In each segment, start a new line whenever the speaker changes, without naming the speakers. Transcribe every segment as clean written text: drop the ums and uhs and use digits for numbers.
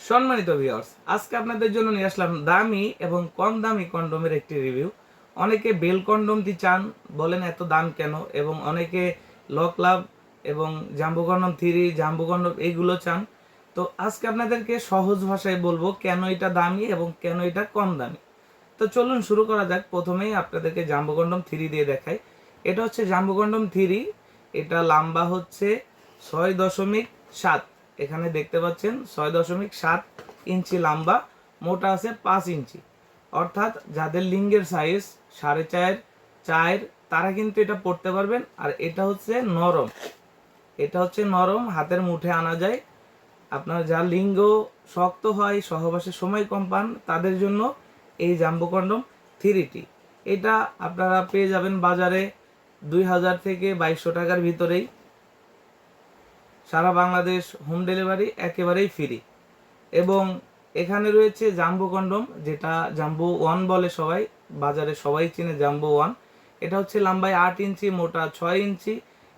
সম্মানিত ভিউয়ার্স, আজকে আপনাদের জন্য নিয়ে আসলাম দামি এবং কম দামি কন্ডোমের একটি রিভিউ। অনেকে বেল কন্ডোমটি চান, বলেন এত দাম কেন, এবং অনেকে লক লাভ এবং জাম্বো কন্ডোম 3, জাম্বো কন্ডোম এইগুলো চান। তো আজকে আপনাদেরকে সহজ ভাষায় বলবো কেন এটা দামি এবং কেন এটা কম দামি। তো চলুন শুরু করা যাক। প্রথমেই আপনাদেরকে জাম্বো কন্ডোম 3 দিয়ে দেখাই। এটা হচ্ছে জাম্বো কন্ডোম 3। এটা লম্বা হচ্ছে 6.7, এখানে দেখতে পাচ্ছেন 6.7 ইঞ্চি লম্বা, মোটা আছে 5 ইঞ্চি। অর্থাৎ যাদের লিঙ্গের সাইজ 4.5, 4, তারা কিন্তু এটা পড়তে পারবেন। আর এটা হচ্ছে নরম, হাতের মুঠে আনা যায়। আপনার যার লিঙ্গ শক্ত হয়, সহবাসের সময় কম পান, তাদের জন্য এই জাম্বো কন্ডোম 3টি। এটা আপনারা পেয়ে যাবেন বাজারে 2000 থেকে 2200 টাকার ভিতরেই। সারা বাংলাদেশ হোম ডেলিভারি একেবারেই ফ্রি। এবং এখানে রয়েছে জাম্বো কন্ডোম, যেটা জাম্বো 1 বলে সবাই, বাজারে সবাই চেনে জাম্বো 1। এটা হচ্ছে লম্বায় 8 ইঞ্চি, মোটা 6 ইঞ্চি।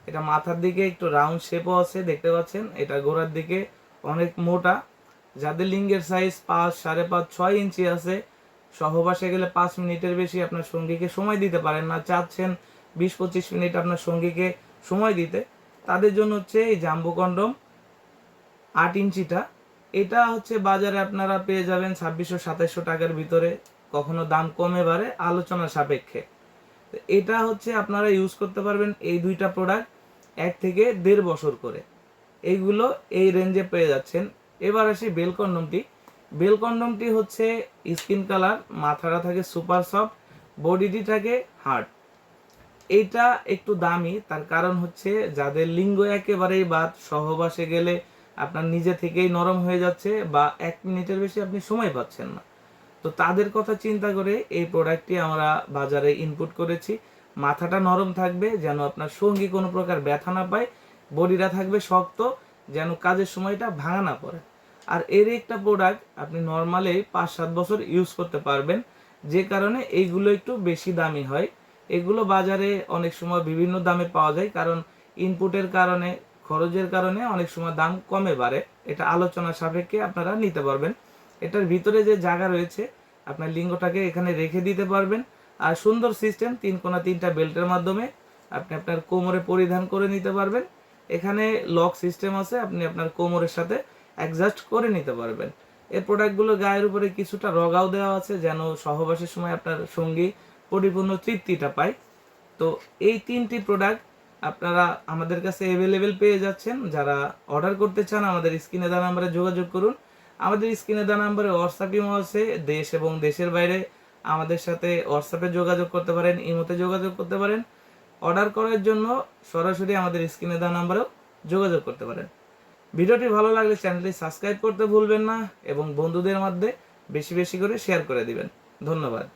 এটা মাথার দিকে একটু রাউন্ড শেপও আছে, দেখতে পাচ্ছেন। এটা গোড়ার দিকে অনেক মোটা। যাদের লিঙ্গের সাইজ 5, 5.5, 6 ইঞ্চি আছে, সহবাসে গেলে 5 মিনিটের বেশি আপনার সঙ্গীকে সময় দিতে পারেন না, চাচ্ছেন 20-25 মিনিট আপনার সঙ্গীকে সময় দিতে, তাদের জন্য হচ্ছে এই জাম্বো কন্ডোম 8 ইঞ্চিটা। এটা হচ্ছে বাজারে আপনারা পেয়ে যাবেন 2600-2700 টাকার ভিতরে, কখনো দাম কমে বাড়ে, আলোচনা সাপেক্ষে। এটা হচ্ছে আপনারা ইউজ করতে পারবেন এই দুইটা প্রোডাক্ট 1 থেকে 1.5 বছর করে। এইগুলো এই রেঞ্জে পেয়ে যাচ্ছেন। এবার আসি বেল কন্ডোমটি। বেল কন্ডোমটি হচ্ছে স্কিন কালার, মাথাটা থাকে সুপার সফট, বডিটি থাকে হার্ড। এইটা একটু দামি, তার কারণ হচ্ছে যাদের লিঙ্গ একেবারেই বাদ, সহবাসে গেলে আপনার নিজে থেকেই নরম হয়ে যাচ্ছে বা 1 মিনিটের বেশি আপনি সময় পাচ্ছেন না, তো তাদের কথা চিন্তা করে এই প্রোডাক্টটি আমরা বাজারে ইনপুট করেছি। মাথাটা নরম থাকবে যেন আপনার সঙ্গী কোনো প্রকার ব্যথা না পায়, বডিটা থাকবে শক্ত যেন কাজের সময়টা ভাঙা না পড়ে। আর এর একটা প্রোডাক্ট আপনি নর্মালি 5-7 বছর ইউজ করতে পারবেন, যে কারণে এইগুলো একটু বেশি দামি হয়। এগুলো বাজারে অনেক সময় বিভিন্ন দামে পাওয়া যায়, কারণ ইনপুটের কারণে, খরচের কারণে অনেক সময় দাম কমে বাড়ে। এটা আলোচনা সাপেক্ষে আপনারা নিতে পারবেন। এটার ভিতরে যে জায়গা রয়েছে, আপনার লিঙ্গটাকে এখানে রেখে দিতে পারবেন। আর সুন্দর সিস্টেম, 3 কোণা 3টা বেল্টের মাধ্যমে আপনি আপনার কোমরে পরিধান করে নিতে পারবেন। এখানে লক সিস্টেম আছে, আপনি আপনার কোমরের সাথে অ্যাডজাস্ট করে নিতে পারবেন। এই প্রোডাক্টগুলো গায়ের উপরে কিছুটা রগাও দেওয়া আছে, যেন সহবাসের সময় আপনার সঙ্গী পরিপূর্ণ তৃপ্তিটা পায়। তো এই 3টি প্রোডাক্ট আপনারা আমাদের কাছে অ্যাভেলেবেল পেয়ে যাচ্ছেন। যারা অর্ডার করতে চান আমাদের স্ক্রিনে দেওয়া নাম্বারে যোগাযোগ করুন। আমাদের স্ক্রিনে দেওয়া নাম্বারে হোয়াটসঅ্যাপ ইমো আছে, দেশ এবং দেশের বাইরে আমাদের সাথে হোয়াটসঅ্যাপে যোগাযোগ করতে পারেন, ইমোতে যোগাযোগ করতে পারেন। অর্ডার করার জন্য সরাসরি আমাদের স্ক্রিনে দেওয়া নাম্বারেও যোগাযোগ করতে পারেন। ভিডিওটি ভালো লাগলে চ্যানেলটি সাবস্ক্রাইব করতে ভুলবেন না এবং বন্ধুদের মধ্যে বেশি বেশি করে শেয়ার করে দিবেন। ধন্যবাদ।